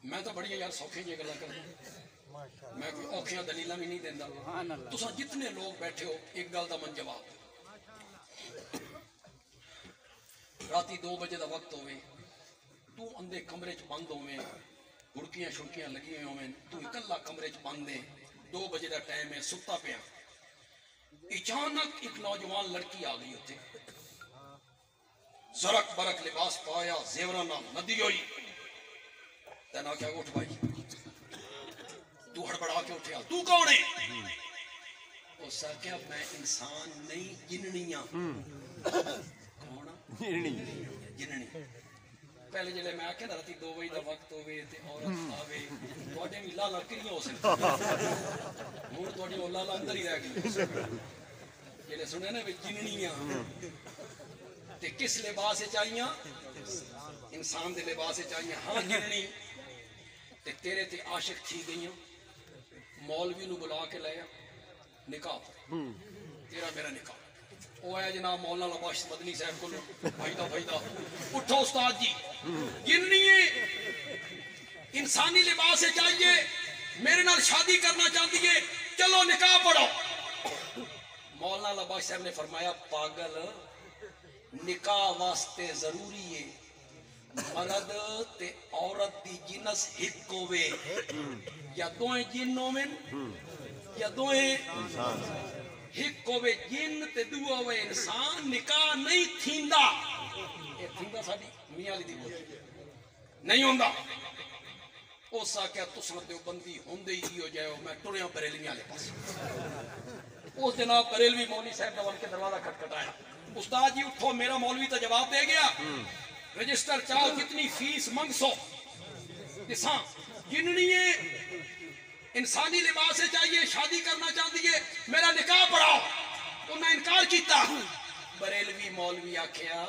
میں تو بڑی یار سوکھے جی گلا کرتا، میں کوئی اوکھیاں دلیلاں بھی نہیں دینا۔ تساں جتنے لوگ بیٹھے ہو ایک گل دا من جواب، راتی 2 بجے دا وقت ہوئے، تو اندے کمرے چ بند ہوئے، گھڑکیاں شڑکیاں لگی ہوئے ہوئے، تو اکلا کمرے چ بند ہے، 2 بجے دا ٹائم ہے، ستا پیا، اچانک ایک نوجوان لڑکی آ گئی ہوتے، زرک برک لباس پایا، زیورہ نام ندی ہوئی، تینا کیا اٹھ بھائی، تو ہڑبڑا کے اٹھیا، تو کون ہے؟ وہ سا کیا میں انسان نہیں جننیاں، کون؟ جننی۔ پہلے جلے میں آکے نا راتی 2 بجے دا وقت ہوئے تے عورت آوے، توڑے بھی لالا کریاں ہو سکتا، مور توڑے وہ لالا اندر ہی رہ گئی، جلے سنے نا بھی جننیاں، تے کس لباس چاہیاں؟ انسان دے لباس چاہیاں، ہاں جننی، تے تیرے تے عاشق تھی گئیاں، مولوی نو بلا کے لیا، نکاح تیرا میرا نکاح، وہ ہے جناب مولانا لباش مدنی صاحب کو بھائیدہ اٹھو استاد جی، جننی انسانی لباس چاہیے، میرے نال شادی کرنا چاہتی ہے، چلو نکاح پڑھو۔ مولانا لباش صاحب نے فرمایا پاگل، نکاح واسطے ضروری ہے مرد تے عورت دی جنس ہک ہوئے، یا دوئیں جن ہوئے یا دوئیں ہک ہوئے جن تے دو ہوئے انسان، نکاح نہیں تھیندا، یہ تھیندا ساڑی میاں لی دی بولی نہیں ہوندہ۔ او سا کیا تساں دیوبندی ہوندے ہی ہو جائے، میں ٹریاں بریلویاں لے پاس، اس جناب بریلوی مولوی صاحب نے کے دروازہ کھٹکھٹایا، استاد جی اٹھو، میرا مولوی تو جواب دے گیا، رجسٹر چاہو کتنی فیس منگ سو، کساں جننی انسانی لباس سے چاہیے، شادی کرنا چاہتی ہے، میرا نکاح پڑھاؤ، انہیں انکار کیتا۔ بریلوی مولوی آکھیا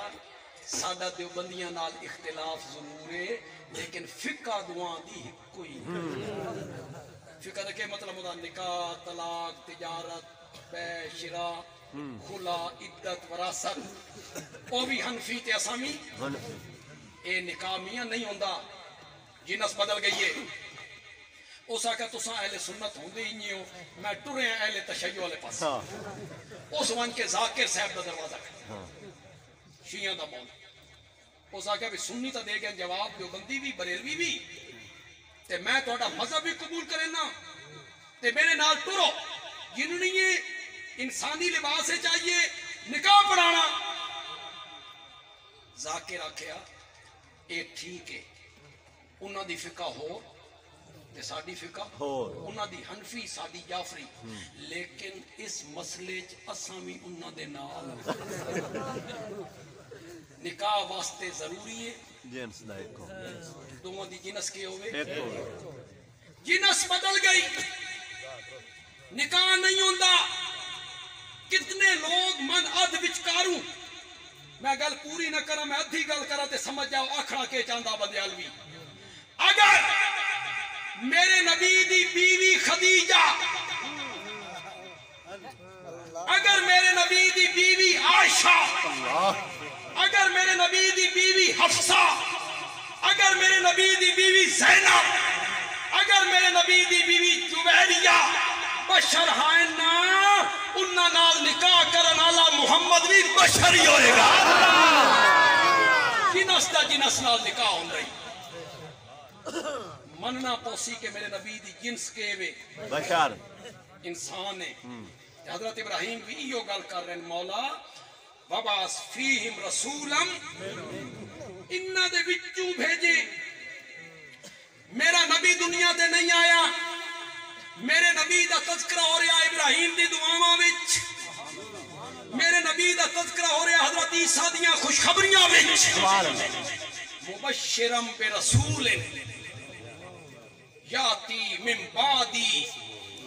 سادہ دیوبندیاں نال اختلاف ضرور ہے، لیکن فقہ دعاں دی کوئی فقہ دا کہ مطلب ہوتا نکاح، طلاق، تجارت، بے شراء، خلا، عدت، وراثت، وہ بھی حنفی تے اسامی، اے نکاح میاں نہیں ہوندا، جنس بدل گئی ہے۔ اس آکھا تساں اہل سنت ہوندے ہی نہیں ہو، میں ٹرے ہیں اہل تشیع والے پاس، اس وان کے ذاکر صاحب دا دروازہ کھڑا، شیعہ دا مولا اس آکھیا بھی سنی تا دے گئے جواب دیوبندی بھی بریلوی بھی تے میں تہاڈا مذہب بھی قبول کرنا تے میرے نال ٹرو جنہوں نے یہ انسانی لباس سے چاہیے نکاح پڑھانا ذاکر آکھیا اے ٹھیک ہے انہاں دی فقہ ہو تے ساڈی فقہ انہاں دی حنفی ساڈی جعفری لیکن اس مسئلے چ اساں وی انہاں دے نال نکاح واسطے ضروری ہے جنس دا ایک ہو دوواں دی جنس کے ہوئے ایک ہو جنس بدل گئی نکاح نہیں ہوندا کتنے لوگ من ادھ وچکاروں میں گل پوری نہ کرا میں ادھی گل کرا تے سمجھ جاؤ آکھڑا کے چاندہ بدیالوی اگر میرے نبی دی بیوی خدیجہ اگر میرے نبی دی بیوی عائشہ اگر میرے نبی دی بیوی حفصہ اگر میرے نبی دی بیوی زینب اگر میرے نبی دی بیوی جویریہ بشر ہائیں نا انہاں نال نکاح کرن والا محمد بھی بشر ہی ہوئے گا جنس دا جنس نال نکاح ہون رہی مننا پوسی کہ میرے نبی دی جنس کے وے بشر انسان ہے حضرت ابراہیم بھی یہ گل کر رہے ہیں مولا وَبَعَثْ فِيهِمْ رَسُولًا انہاں دے وچوں بھیجے میرا نبی دنیا تے نہیں آیا میرے نبی دا تذکرہ ہو رہا ابراہیم دی دعاواں وچ میرے نبی دا تذکرہ ہو رہا حضرت عیسیٰ دیاں خوشخبریاں وچ مبشرم برسول یاتی من بعدی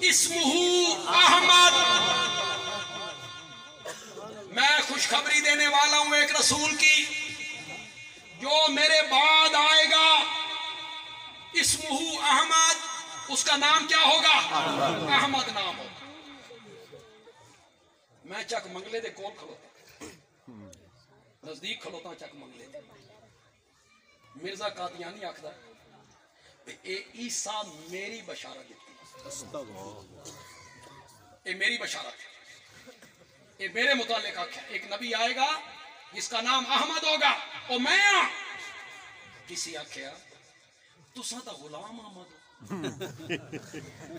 اسمہ احمد میں خوشخبری دینے والا ہوں ایک رسول کی جو میرے بعد آئے گا اسمہ احمد اس کا نام کیا ہوگا احمد نام ہوگا میں چک منگلے دے کول کھلوتا نزدیک کھلوتا چک منگلے دے مرزا قادیانی آکھدا اے عیسیٰ میری بشارت دیتی اے میری بشارت اے میرے متعلق آکھا ایک نبی آئے گا جس کا نام احمد ہوگا اور میں ہاں کسی آکھیا تساں تا غلام احمد ہو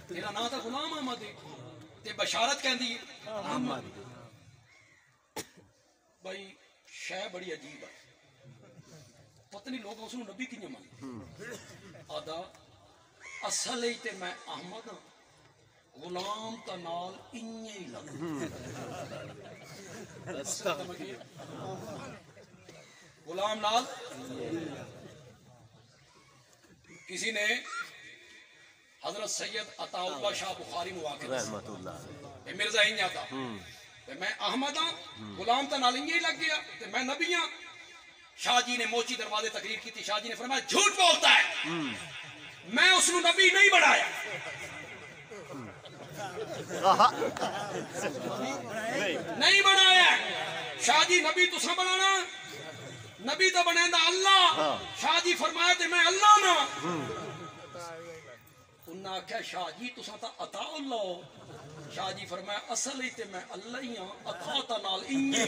تیرا نام تا غلام احمد ہے تے بشارت کہندی ہے احمد بھائی شے بڑی عجیب ہے پتہ نہیں لوگ اس نو نبی کیوں مان آدھا اصل ہی تے میں احمد ہاں غلام تا نال انہی ہی لگ غلام نال کسی نے حضرت سید عطا اللہ شاہ بخاری مواقع رحمت اللہ مرزا ہی نہیں آتا میں احمد ہاں غلام تا نال انہی لگ گیا میں نبی ہاں شاہ جی نے موچی دروازے تقریر کی تھی شاہ جی نے فرمایا جھوٹ بولتا ہے میں اس کو نبی نہیں بڑھایا نہیں بنایا شاہ جی نبی تو سا بنانا نبی تو بنے دا اللہ شاہ جی فرمایا تے میں اللہ نا انہاں کہا شاہ جی تو سا تا عطا اللہ ہو شاہ جی فرمایا اصل ہی تے میں اللہ ہی ہاں عطا تا نال انہی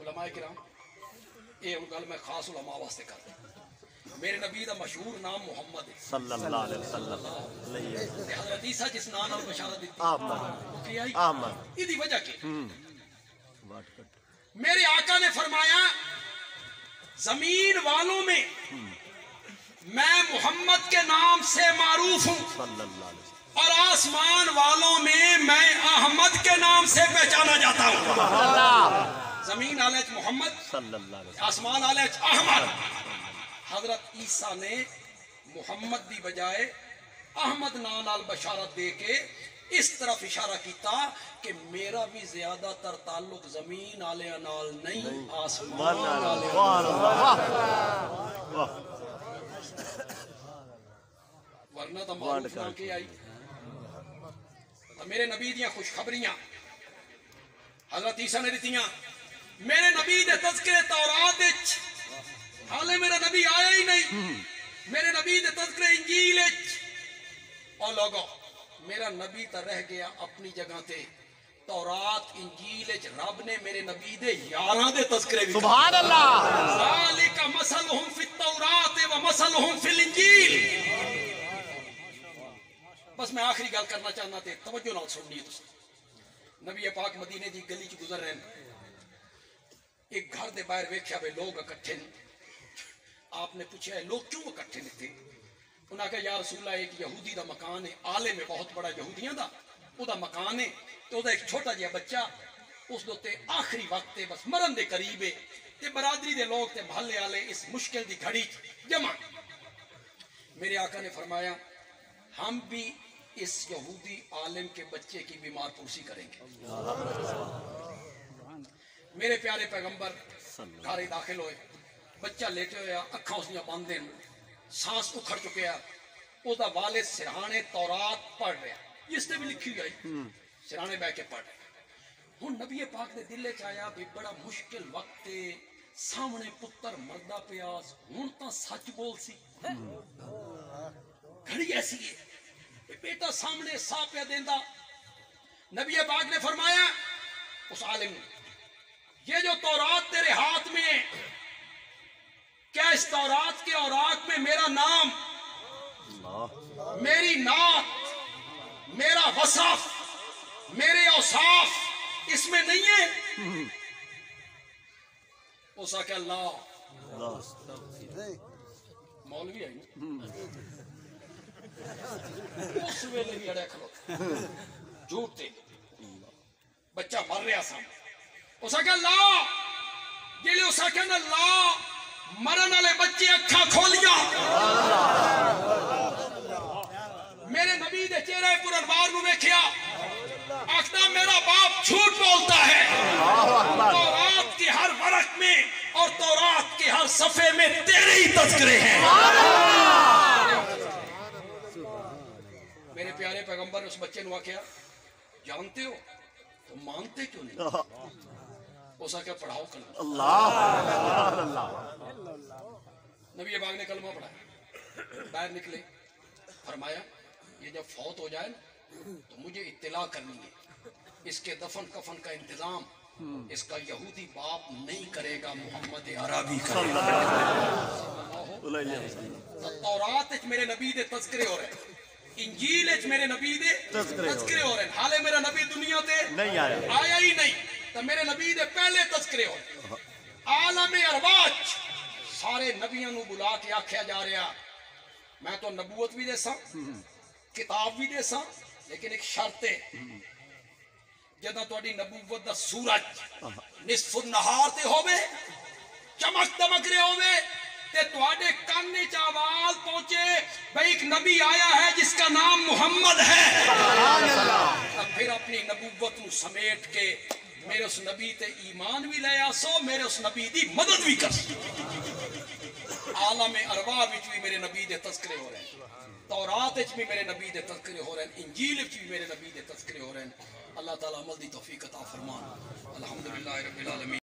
علماء کرام یہ گل میں خاص علماء واسطے کر رہا میرے نبی دا مشہور نام محمد ہے صلی اللہ علیہ وسلم حضرت عیسیٰ جس نام نال بشارت دیتی احمد یہ وجہ کی میرے آقا نے فرمایا زمین والوں میں میں محمد کے نام سے معروف ہوں صلی اللہ علیہ وسلم اور آسمان والوں میں میں احمد کے نام سے پہچانا جاتا ہوں زمین آلیچ محمد صلی اللہ علیہ وسلم آسمان آلیچ احمد حضرت عیسیٰ نے محمد دی بجائے احمد نال بشارت دے کے اس طرف اشارہ کیتا کہ میرا بھی زیادہ تر تعلق زمین آلے نال نہیں آسمان آلے ورنہ تو معروف نہ کے آئی میرے نبی دیاں خوشخبریاں حضرت عیسیٰ نے دیتیاں میرے نبی دے تذکرے تورات وچ حالے میرا نبی آیا ہی نہیں میرے نبی دے تذکرے انجیل وچ اور لوگو میرا نبی تا رہ گیا اپنی جگہ تے تورات انجیل وچ رب نے میرے نبی دے یاراں دے تذکرے بھی سبحان اللہ ذالک مثلہم فی التورات و مثلہم فی الانجیل. بس میں آخری گل کرنا چاہنا تے توجہ نال سننی تسی. نبی پاک مدینے دی گلی چ گزر رہے ہیں, ایک گھر دے باہر ویکھیا بے لوگ اکٹھے نے. آپ نے پوچھا ہے لوگ کیوں اکٹھے نے تھے؟ انہاں کہا یا رسول اللہ ایک یہودی دا مکان ہے, عالم ہے بہت بڑا یہودیاں دا, او دا مکان ہے تے او دا ایک چھوٹا جہا بچہ اس دوتے آخری وقت ہے بس مرن دے قریب ہے تے برادری دے لوگ تے محلے والے اس مشکل دی گھڑی جمع. میرے آقا نے فرمایا ہم بھی اس یہودی عالم کے بچے کی بیمار پرسی کریں گے. میرے پیارے پیغمبر گھر داخل ہوئے, بچہ لیٹے ہویا, اکھاں اس نے بند ہیں, سانس اکھڑ چکیا, اس دا والد سرہانے تورات پڑھ رہا, اس نے بھی لکھی ہوئی سرہانے بیٹھ کے پڑھ رہا. ہن نبی پاک دے دل وچ آیا بھی بڑا مشکل وقت ہے, سامنے پتر مردا پیا, ہن تاں سچ بول سی, گھڑی ایسی ہے بیٹا سامنے سا پیا دیندا. نبی پاک نے فرمایا اس عالم نے, یہ جو تورات تیرے ہاتھ میں ہے, کیا اس تورات کے اوراق میں میرا نام, میری نعت, میرا وصف, میرے اوصاف اس میں نہیں ہے؟ اس کا کہ اللہ مولوی آئی اس ویلے بھی اڑے کھلو جھوٹ تے بچہ مر رہا سا. اس کا کہ اللہ جیلے اس کا کہ اللہ مرن والے بچے اکھاں کھولیاں, میرے نبی دے چہرے پر انوار نو ویکھیا, آخنا میرا باپ جھوٹ بولتا ہے, تورات کے ہر ورق میں اور تورات کے ہر صفحے میں تیرے ہی تذکرے ہیں. میرے پیارے پیغمبر نے اس بچے نو آخیا جانتے ہو تو مانتے کیوں نہیں؟ اسا کیا پڑھاؤ کلمہ. نبی پاک نے کلمہ پڑھایا, باہر نکلے, فرمایا یہ جب فوت ہو جائے نا تو مجھے اطلاع کرنی ہے, اس کے دفن کفن کا انتظام اس کا یہودی باپ نہیں کرے گا, محمد عربی کرے گا. تورات وچ میرے نبی دے تذکرے ہو رہے ہیں, انجیل وچ میرے نبی دے تذکرے ہو رہے ہیں, حالے میرا نبی دنیا تے آیا ہی نہیں تو میرے نبی دے پہلے تذکرے ہو رہے ہیں. عالم ارواح سارے نبیوں نو بلا کے آکھیا جا رہا میں تو نبوت بھی دے سا, کتاب بھی دے سا, لیکن ایک شرط ہے, جدہ تواڈی نبوت دا سورج نصف النہار تے ہووے, چمک دمک رہے ہووے, تے تواڈے کان وچ آواز پہنچے بھئی ایک نبی آیا ہے جس کا نام محمد ہے, پھر اپنی نبوت نو سمیٹ کے میرے اس نبی تے ایمان بھی لے آسو, میرے اس نبی دی مدد بھی کر سو. عالم ارواح وچ بھی میرے نبی دے تذکرے ہو رہے ہیں, تورات وچ بھی میرے نبی دے تذکرے ہو رہے ہیں, انجیل وچ بھی میرے نبی دے تذکرے ہو رہے ہیں. اللہ تعالیٰ عمل دی توفیق عطا فرمان. الحمدللہ رب العالمین.